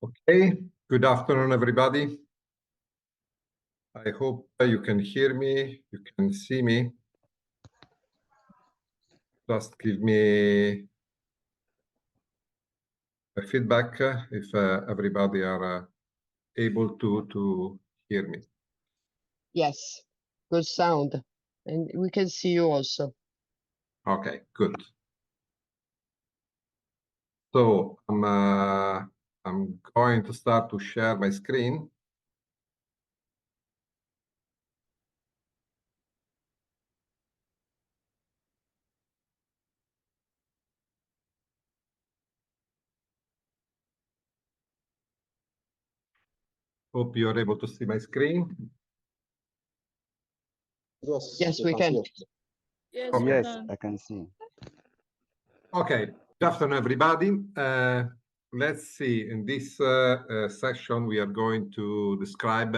Okay, good afternoon, everybody. I hope you can hear me, you can see me. Just give me a feedback if everybody are able to hear me. Yes, good sound. And we can see you also. Okay, good. So I'm going to start to share my screen. Hope you're able to see my screen. Yes, we can. Yes, Okay. we Yes, can. I can see. Okay, good afternoon, everybody. Let's see, in this session, we are going to describe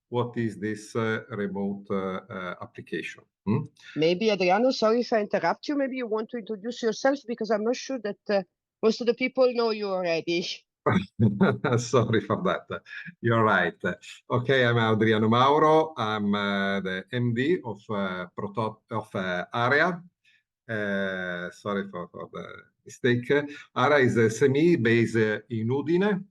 what is this remote application. Maybe, Adriano, sorry if I interrupt you. Maybe you want to introduce yourself because I'm not sure that most of the people know you already. Sorry for that. You're right. Okay, I'm Adriano Mauro. I'm the MD of Area. Sorry for the mistake. Area is a SME based in Udine.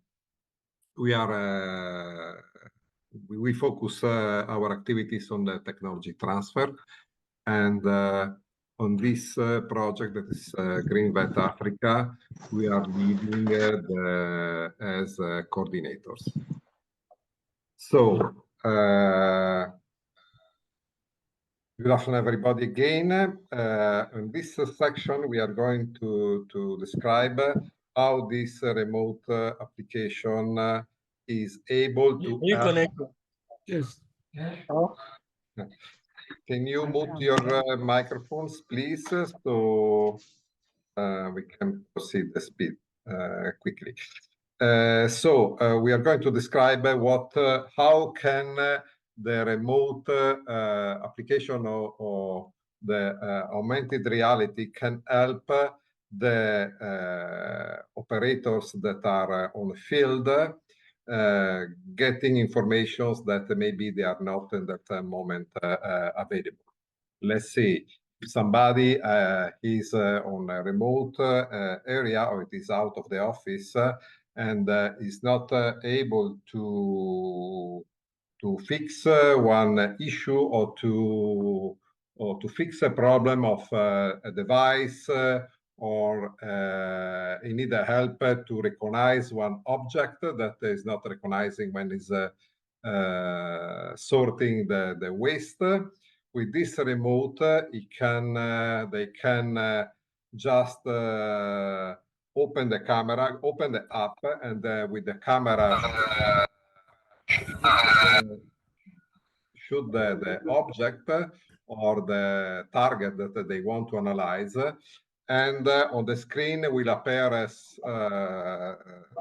We focus our activities on the technology transfer, and on this project that is Greenbelt Africa, we are leading as coordinators. So. Good afternoon, everybody, again. In this section, we are going to describe how this remote application is able to help. Yes. Can you mute your microphones, please, so we can proceed the speed quickly. We are going to describe how can the remote application or the augmented reality can help the operators that are on the field getting informations that maybe they are not in that moment available. Let's see, if somebody is on a remote area or it is out of the office and is not able to fix one issue or to fix a problem of a device or he need help to recognize one object that is not recognizing when is sorting the waste. With this remote, they can just open the camera, open the app, and with the camera shoot the object or the target that they want to analyze. And on the screen will appear as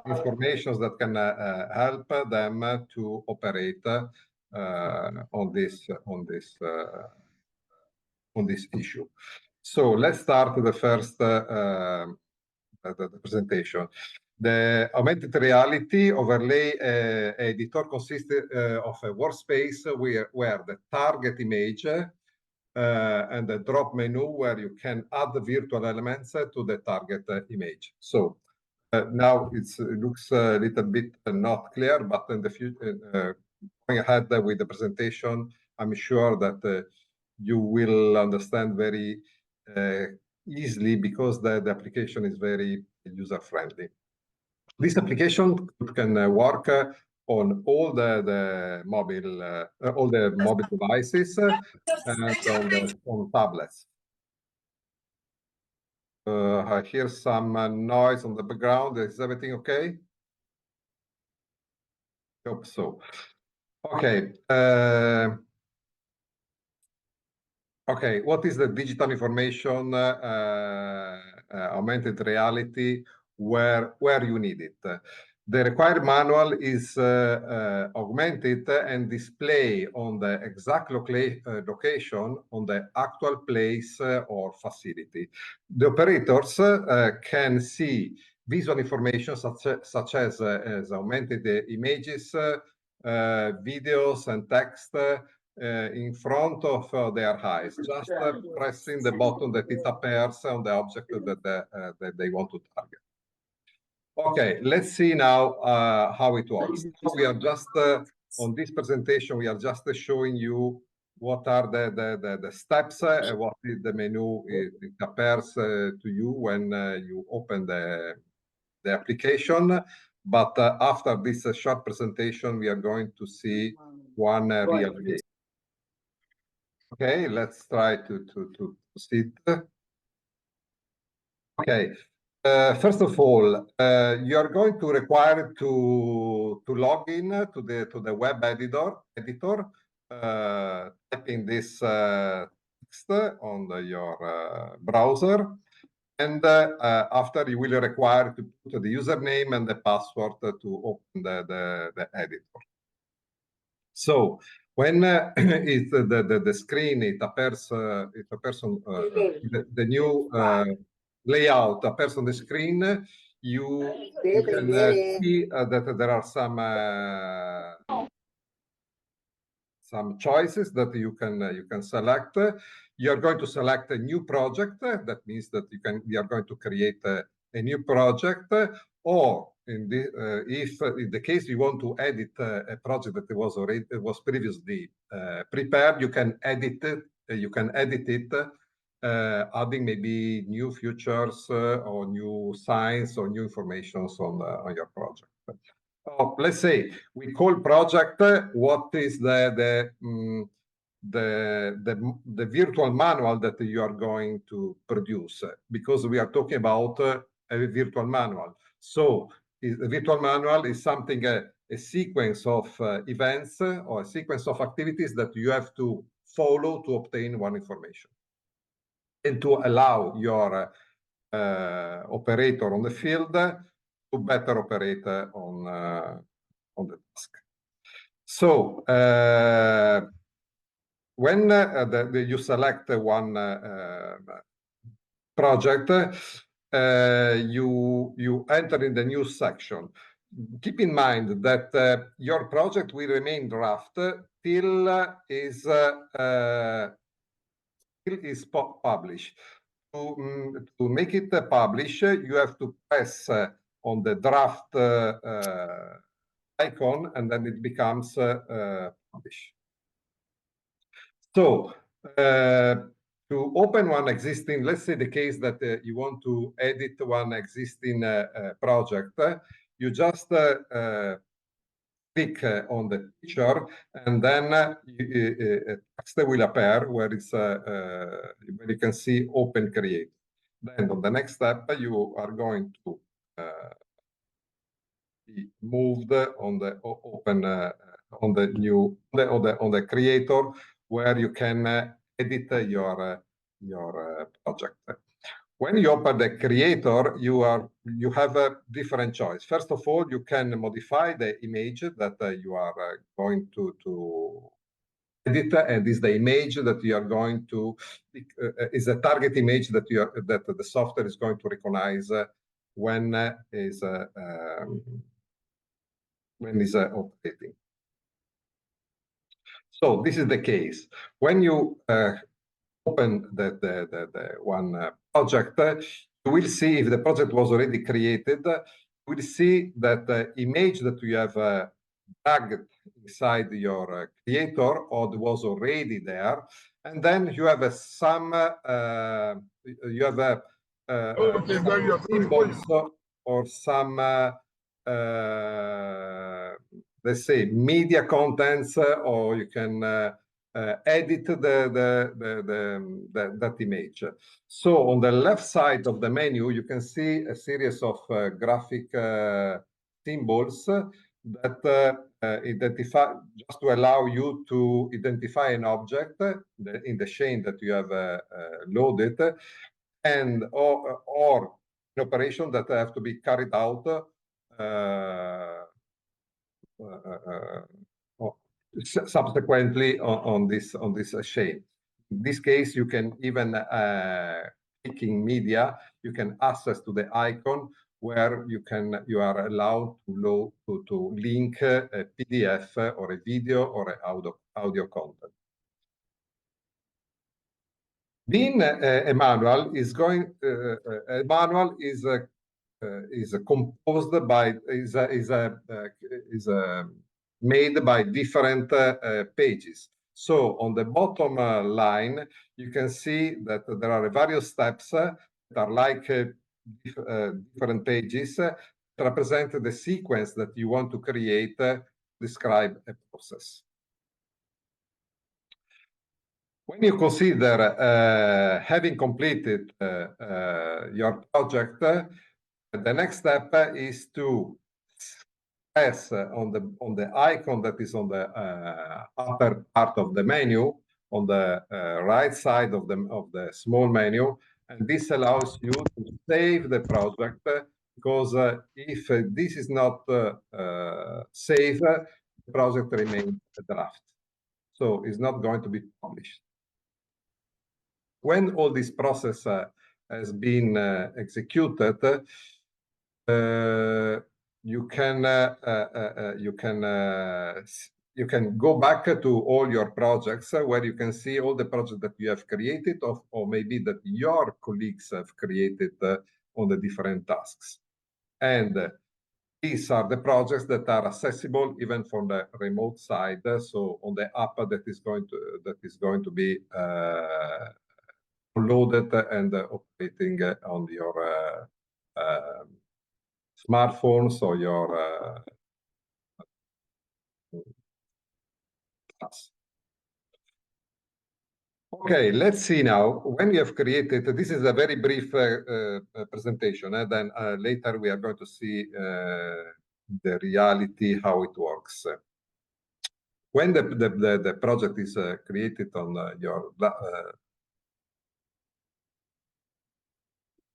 information that can help them to operate on this issue. So let's start the first the presentation. The augmented reality overlay editor consists of a workspace where the target image and the drop menu where you can add the virtual elements to the target image. So now it looks a little bit not clear, but in the future, going ahead with the presentation, I'm sure that you will understand very easily because the application is very user-friendly. This application can work on all the mobile devices and on tablets. I hear some noise on the background. Is everything okay? Hope so. Okay. Okay, what is the digital information augmented reality where you need it? The required manual is augmented and display on the exact location on the actual place or facility. The operators can see visual information such as augmented images, videos, and text in front of their eyes, just pressing the button that it appears on the object that they want to target. Okay, let's see now how it works. We are just on this presentation, we are just showing you what are the steps, what is the menu it appears to you when you open the application. But after this short presentation, we are going to see one real case. Okay, let's try to proceed. Okay. First of all, you are going to require to log in to the web editor, typing this text on your browser, and after you will require to put the username and the password to open the editor. So when it's the screen, it appears on the new layout appears on the screen, you can see that there are some choices that you can select. You are going to select a new project. That means that you are going to create a new project, or if in the case you want to edit a project that was previously prepared, you can edit it. Adding maybe new features or new signs or new information on your project. Let's say we call project what is the virtual manual that you are going to produce, because we are talking about a virtual manual. So the virtual manual is something, a sequence of events or a sequence of activities that you have to follow to obtain one information, and to allow your operator on the field to better operate on the task. So when you select one project, you enter in the new section. Keep in mind that your project will remain draft till is published. To make it publish, you have to press on the draft icon, and then it becomes publish. So to open one existing, let's say the case that you want to edit one existing project, you just click on the picture, and then text will appear where you can see Open Create. Then on the next step, you are going to be moved on the open on the creator, where you can edit your project. When you open the creator, you have a different choice. First of all, you can modify the image that you are going to edit, and is the image that you are going to is a target image that the software is going to recognize when is operating. So this is the case. When you open the one project, you will see, if the project was already created, you will see that the image that you have dragged inside your creator or was already there, and then you have some symbols or some let's say media contents, or you can edit that image. So on the left side of the menu, you can see a series of graphic symbols that identify, just to allow you to identify an object in the chain that you have loaded, and or an operation that have to be carried out subsequently on this chain. In this case, you can even making media, you can access to the icon where you are allowed to link a PDF or a video or an audio content. Being a manual is composed by made by different pages. So on the bottom line, you can see that there are various steps that are like different pages that represent the sequence that you want to create, describe a process. When you consider having completed your project, the next step is to press on the icon that is on the upper part of the menu, on the right side of the small menu, and this allows you to save the project, because if this is not saved, the project remains a draft, so it's not going to be published. When all this process has been executed, you can go back to all your projects where you can see all the projects that you have created, or maybe that your colleagues have created on the different tasks. And these are the projects that are accessible even from the remote side. So on the app that is going to be loaded and operating on your smartphones or your apps. Okay, let's see now. When you have created, this is a very brief presentation, and then later we are going to see the reality, how it works. When the project is created on your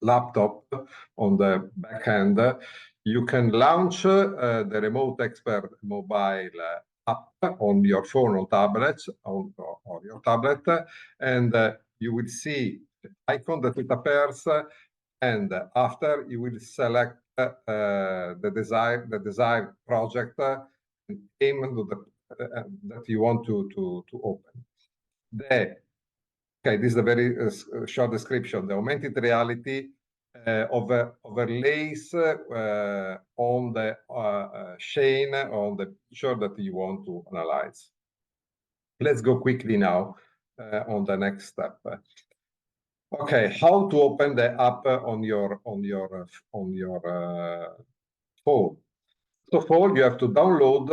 laptop on the back end, you can launch the Remote Expert mobile app on your phone or tablet, or your tablet, and you will see the icon that it appears, and after you will select the desired project and aim to that you want to open. Okay, this is a very short description. The augmented reality overlays on the chain, on the picture that you want to analyze. Let's go quickly now on the next step. Okay, how to open the app on your phone. First of all, you have to download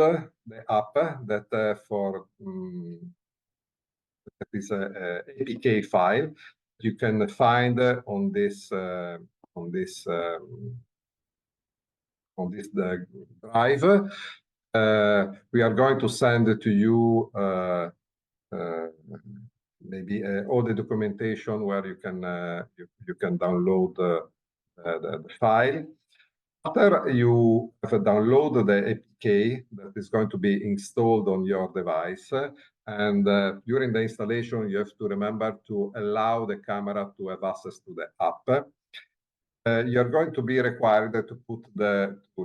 the app that that is a APK file you can find on this drive. We are going to send it to you maybe all the documentation where you can download the file. After you have downloaded the APK that is going to be installed on your device, and during the installation, you have to remember to allow the camera to have access to the app. You're going to be required to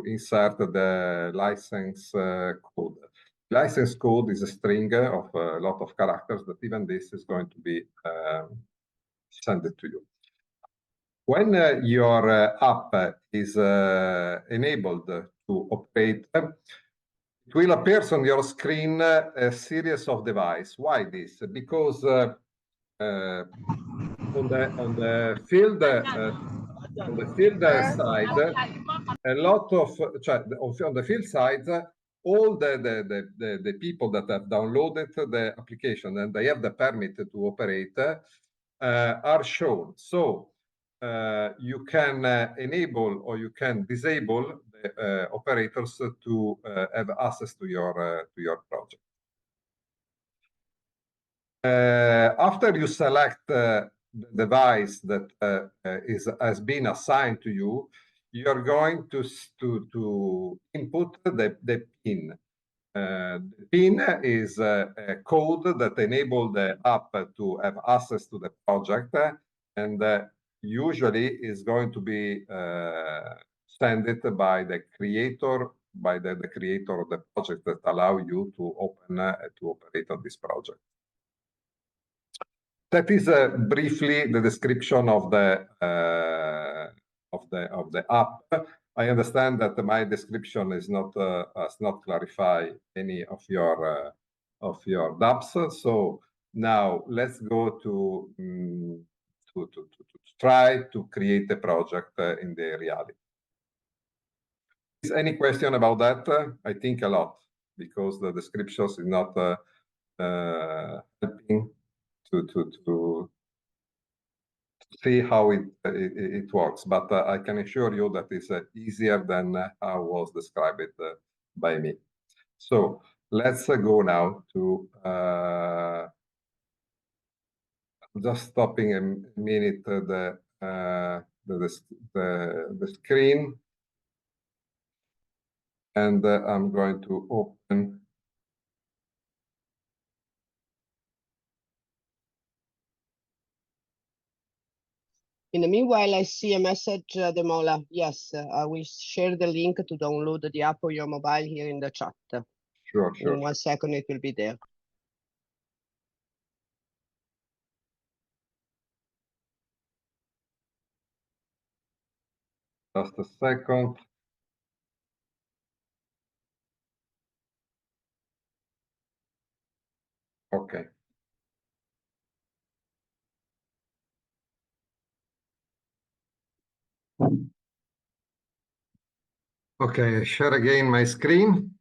insert the license code. License code is a string of a lot of characters, but even this is going to be sent to you. When your app is enabled to operate, it will appear on your screen a series of devices. Why this? Because on the field side, a lot of on the field side, all the people that have downloaded the application and they have the permit to operate are shown. So you can enable or you can disable the operators to have access to your project. After you select the device that has been assigned to you, you are going to input the PIN. The PIN is a code that enables the app to have access to the project, and usually is going to be sent by the creator, the creator of the project that allow you to open to operate on this project. That is briefly the description of the app. I understand that my description is not does not clarify any of your doubts. So now let's go to try to create a project in the reality. Is any question about that? I think a lot, because the descriptions is not helping to see how it works. But I can assure you that it's easier than how was described by me. So let's go now to just stopping a minute the screen, and I'm going to open. In the meanwhile, I see a message, Demola. Yes, I will share the link to download the app on your mobile here in the chat. Sure. In 1 second, it will be there. Just a second. Okay. Okay, share again my screen.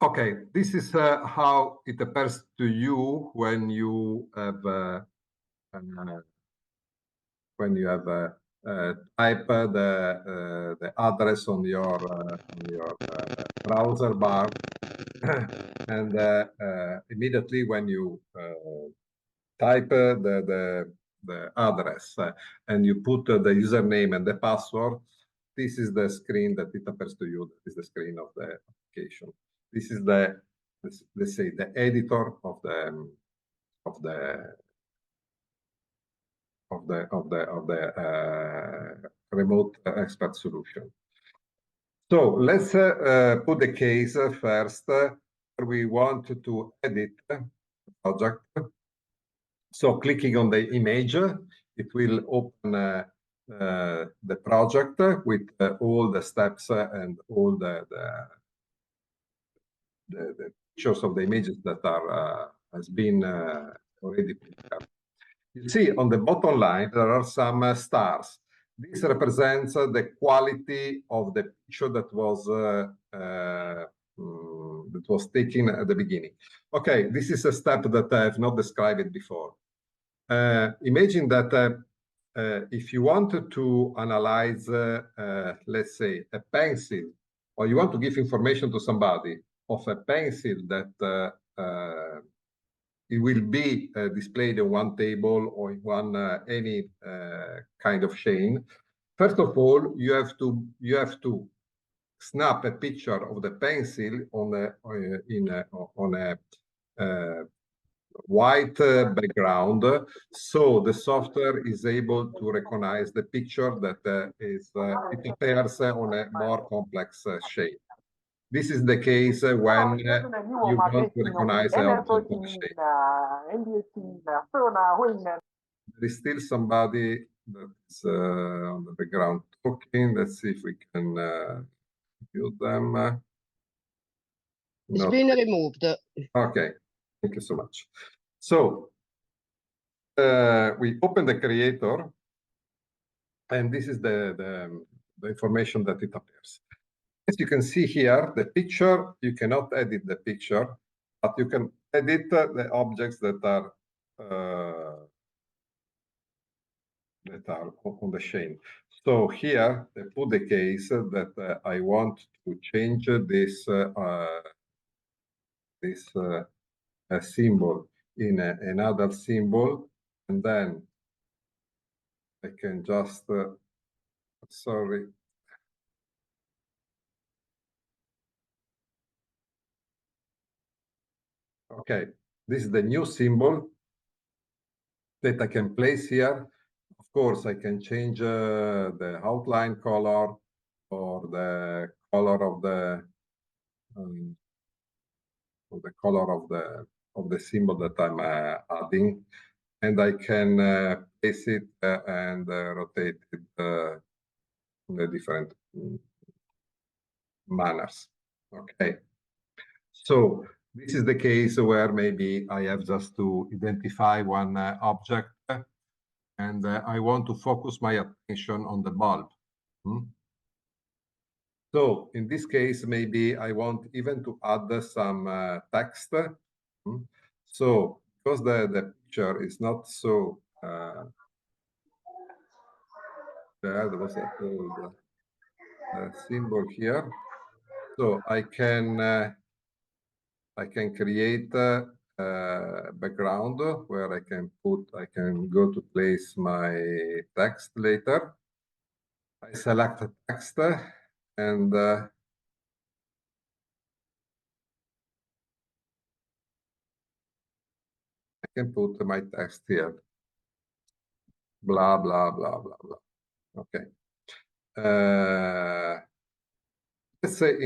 Okay, this is how it appears to you when you have type the address on your browser bar, and immediately when you type the address and you put the username and the password, this is the screen that it appears to you. That is the screen of the application. This is let's say the editor of the remote expert solution. So let's put the case first. We want to edit the project. So clicking on the image, it will open the project with all the steps and all the pictures of the images that are has been already prepared. You see on the bottom line there are some stars. This represents the quality of the picture that was taken at the beginning. Okay, this is a step that I have not described before. Imagine that if you wanted to analyze, let's say, a pencil, or you want to give information to somebody of a pencil that it will be displayed in one table or in one any kind of chain. First of all, you have to snap a picture of the pencil on a white background, so the software is able to recognize the picture that it appears on a more complex shape. This is the case when you want to recognize an object of shape. There is still somebody that's on the background talking. Let's see if we can mute them. It's been removed. Okay, thank you so much. So we open the creator, and this is the information that it appears. As you can see here, the picture, you cannot edit the picture, but you can edit the objects that are on the chain. So here, I put the case that I want to change this symbol in another symbol, and then I can just sorry. Okay, this is the new symbol that I can place here, course, I can change the outline color or the color of the symbol that I'm adding, and I can place it and rotate it in the different manners. Okay, so this is the case where maybe I have just to identify one object, and I want to focus my attention on the bulb. So in this case, maybe I want even to add some text. So because the picture is not so there was a old symbol here. So I can create a background where I can go to place my text later. I select the text and I can put my text here. Blah, blah, blah, blah, blah. Okay. Let's say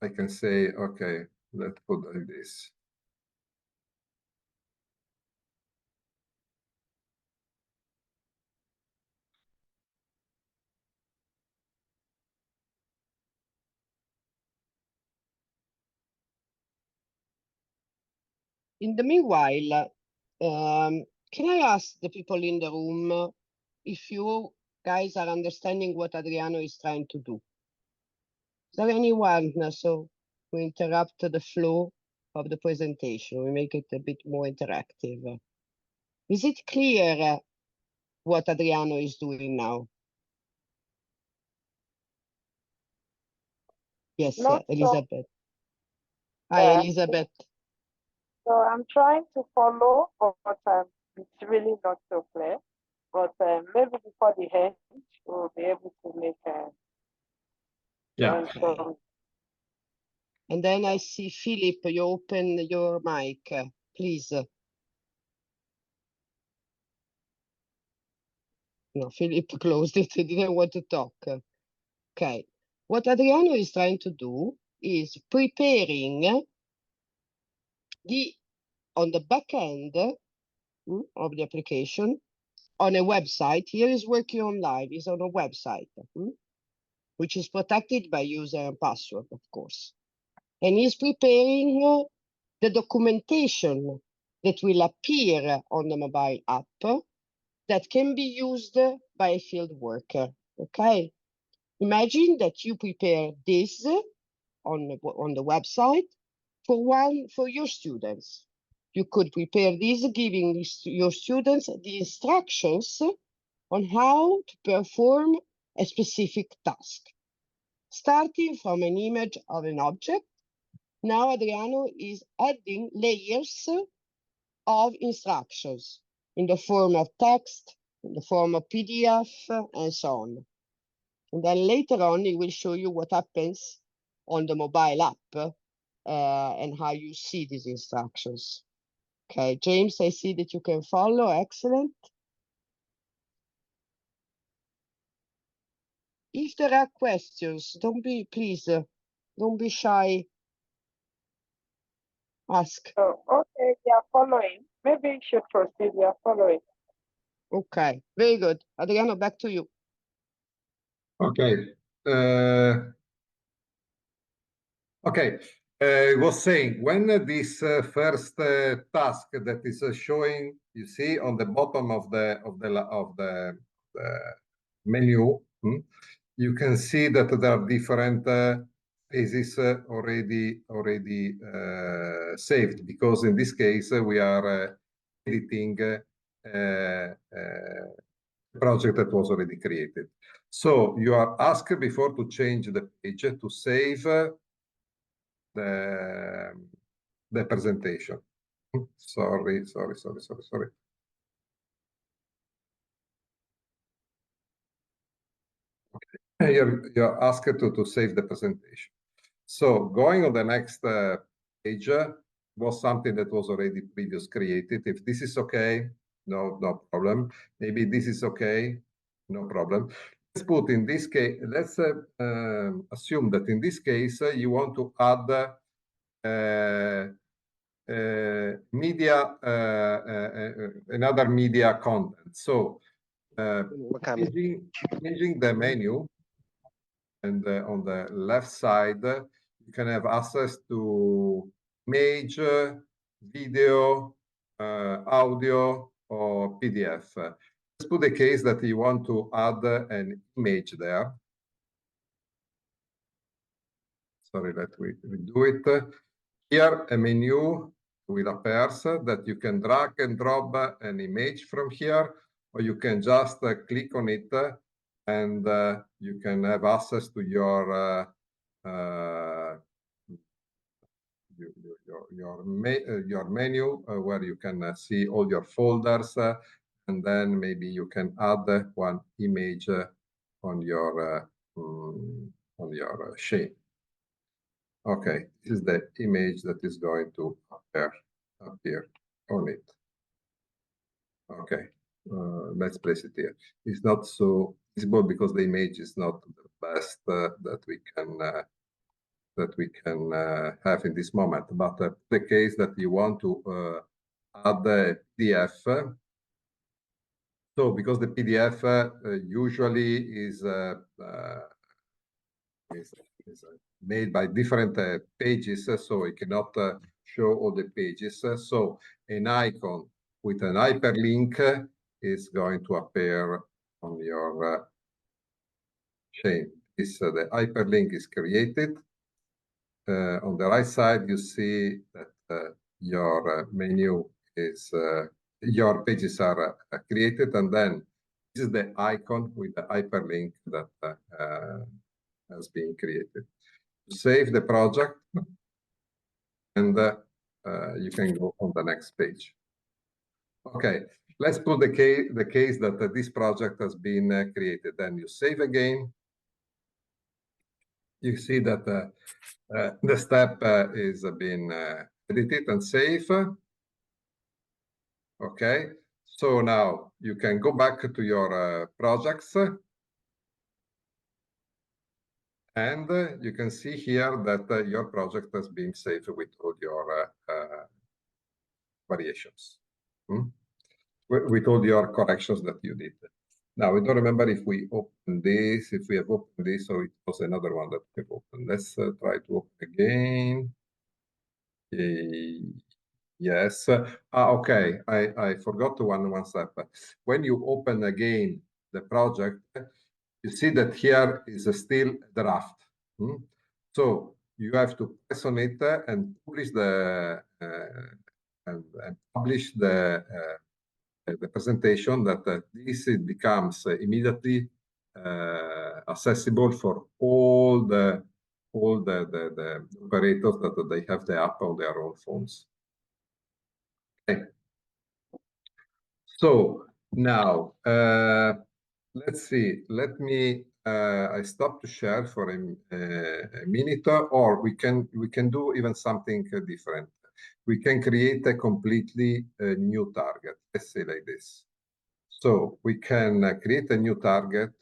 I can say, okay, let's put like this. In the meanwhile, can I ask the people in the room if you guys are understanding what Adriano is trying to do? Is there anyone so we interrupt the flow of the presentation? We make it a bit more interactive. Is it clear what Adriano is doing now? Yes, Elizabeth. Hi, Elizabeth. So I'm trying to follow, but it's really not so clear. But maybe before the end, we'll be able to make Yeah. Okay. And then I see Philip, you open your mic, please. No, Philip closed it, he didn't want to talk. Okay. What Adriano is trying to do is preparing on the back end of the application on a website. Here is working on live, is on a website, which is protected by user and password, of course. And he's preparing the documentation that will appear on the mobile app that can be used by a field worker, okay? Imagine that you prepare this on the website for your students. You could prepare this, giving your students the instructions on how to perform a specific task. Starting from an image of an object, now Adriano is adding layers of instructions in the form of text, in the form of PDF, and so on. And then later on, he will show you what happens on the mobile app and how you see these instructions. Okay, James, I see that you can follow. Excellent. If there are questions, please, don't be shy. Ask. So, okay, they are following. Maybe you should proceed. We are following. Okay, very good. Adriano, back to you. Okay. Okay. I was saying, when this first task that is showing, you see on the bottom of the menu, you can see that there are different phases already saved, because in this case we are editing a project that was already created. So you are asked before to change the page to save the presentation. Sorry. Okay. You're asked to save the presentation. So going on the next page was something that was already previously created. If this is okay, no problem. Maybe this is okay, no problem. Let's put in this case, let's assume that in this case you want to add media, another media content. So changing the menu, and on the left side you can have access to image, video, audio, or PDF. Let's put the case that you want to add an image there. Sorry, let me redo it. Here, a menu will appear that you can drag and drop an image from here, or you can just click on it and you can have access to your menu where you can see all your folders, and then maybe you can add one image on your sheet. Okay, this is the image that is going to appear on it. Okay, let's place it here. It's not so visible because the image is not the best that we can have in this moment. But the case that you want to add the PDF. So because the PDF usually is made by different pages, so it cannot show all the pages. So an icon with an hyperlink is going to appear on your chain. The hyperlink is created. On the right side, you see that your menu is, your pages are created, and then this is the icon with the hyperlink that has been created. Save the project, and you can go on the next page. Okay, let's put the case that this project has been created. Then you save again. You see that the step is being edited and saved. Okay, so now you can go back to your projects, and you can see here that your project has been saved with all your variations, with all your corrections that you did. Now, I don't remember if we opened this, if we have opened this, or it was another one that we opened. Let's try to open again. Yes. Okay, I forgot one step. When you open again the project, you see that here is still a draft. So you have to press on it and publish the and publish the presentation, that this becomes immediately accessible for all the operators that they have the app on their own phones. Okay. So now let's see. Let me. I stop to share for a minute, or we can do even something different. We can create a completely new target. Let's say like this. So we can create a new target.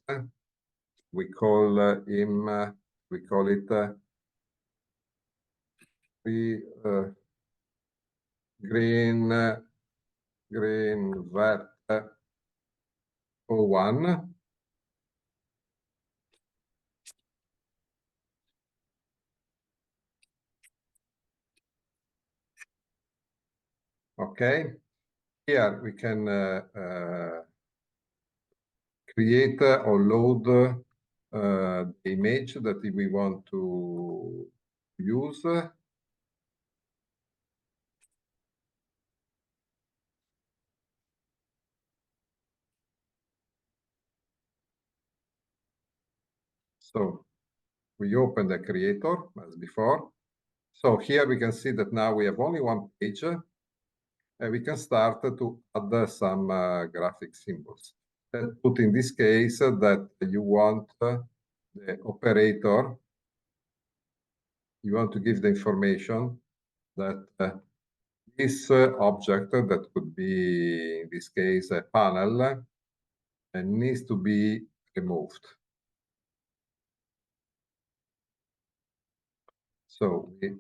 We call him. We call it green vet 01. Okay, here we can create or load the image that we want to use. So we open the creator as before. So here we can see that now we have only one page, and we can start to add some graphic symbols. Let's put in this case that you want the operator, you want to give the information that this object that could be, in this case, a panel, and needs to be removed. So we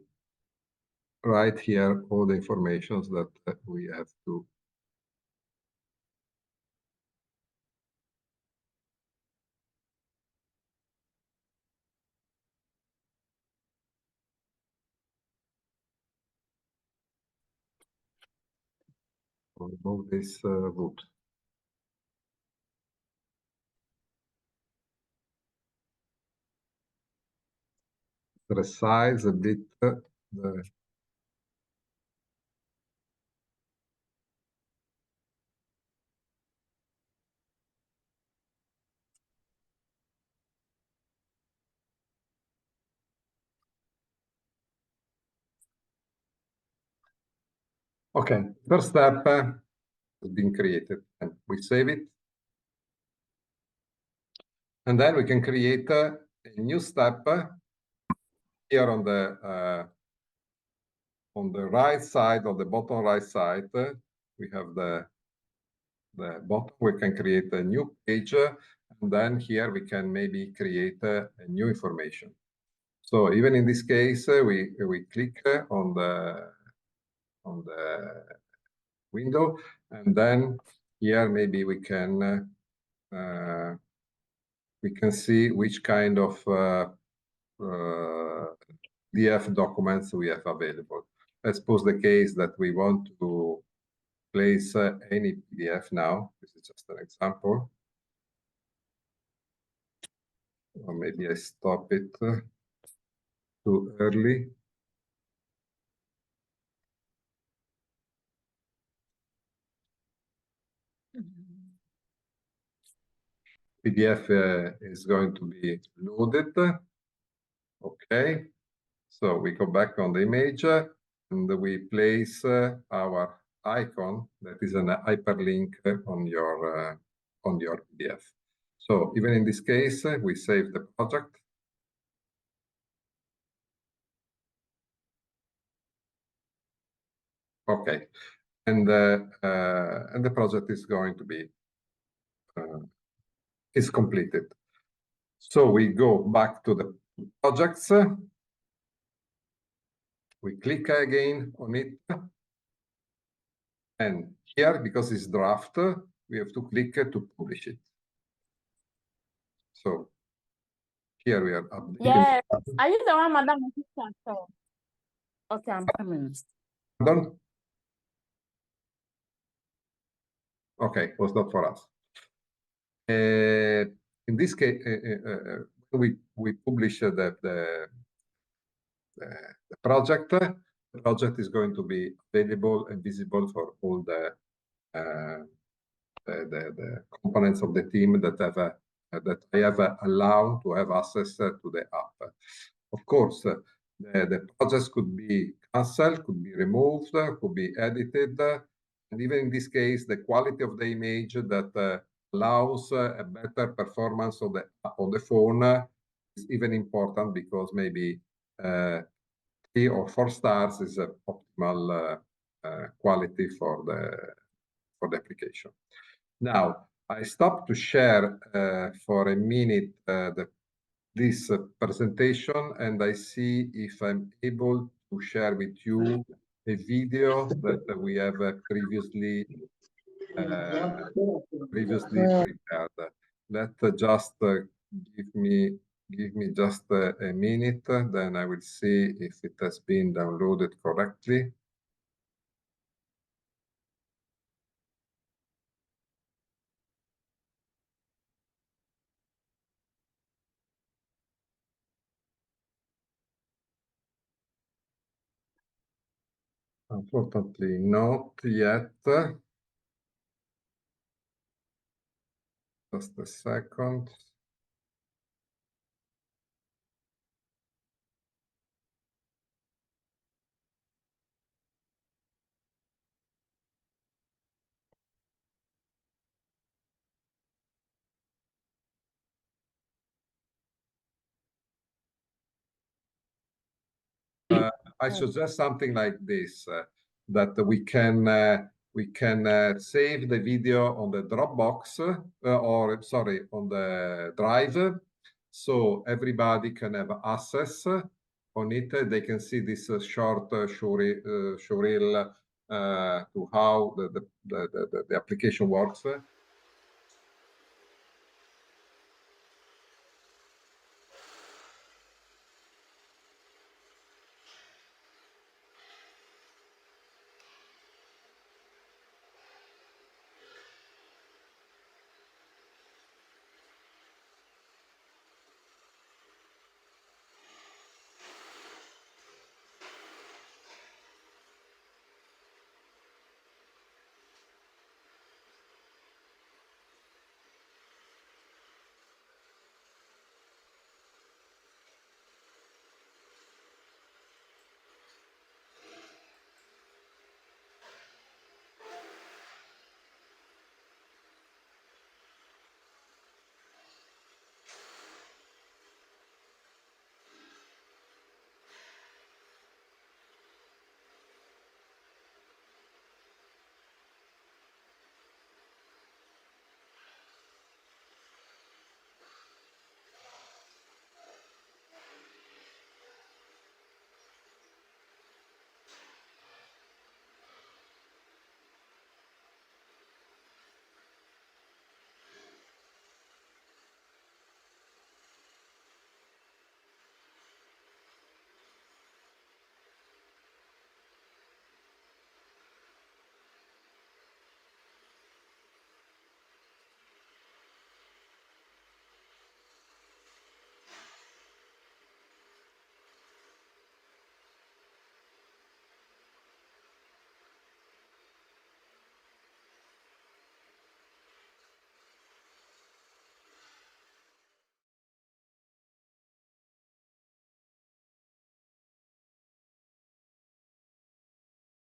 write here all the informations that we have to. Remove this root. Resize a bit the Okay, first step has been created, and we save it. And then we can create a new step here on the right side, on the bottom right side. We have the bottom. We can create a new page, and then here we can maybe create a new information. So even in this case, we click on the window, and then here maybe we can see which kind of PDF documents we have available. Let's suppose the case that we want to place any PDF now. This is just an example. Or maybe I stop it too early. PDF is going to be loaded. Okay, so we go back on the image and we place our icon that is an hyperlink on your PDF. So even in this case, we save the project. Okay, and the project is going to be is completed. So we go back to the projects. We click again on it. And here, because it's draft, we have to click to publish it. So here we are updating. Yes. Are you the one, Madam Assistant? So, okay, I'm coming. Done? Okay, was not for us. In this case, we publish the project. The project is going to be available and visible for all the components of the team that have that I have allowed to have access to the app. Of course, the projects could be cancelled, could be removed, could be edited, and even in this case, the quality of the image that allows a better performance of the on the phone is even important, because maybe 3 or 4 stars is an optimal quality for the application. Now, I stop to share for a minute this presentation, and I see if I'm able to share with you a video that we have previously prepared. Let just give me just a minute, then I will see if it has been downloaded correctly. Unfortunately, not yet. Just a second. I suggest something like this. that we can save the video on the Dropbox or sorry, on the Drive, so everybody can have access on it. They can see this short showreel to how the application works.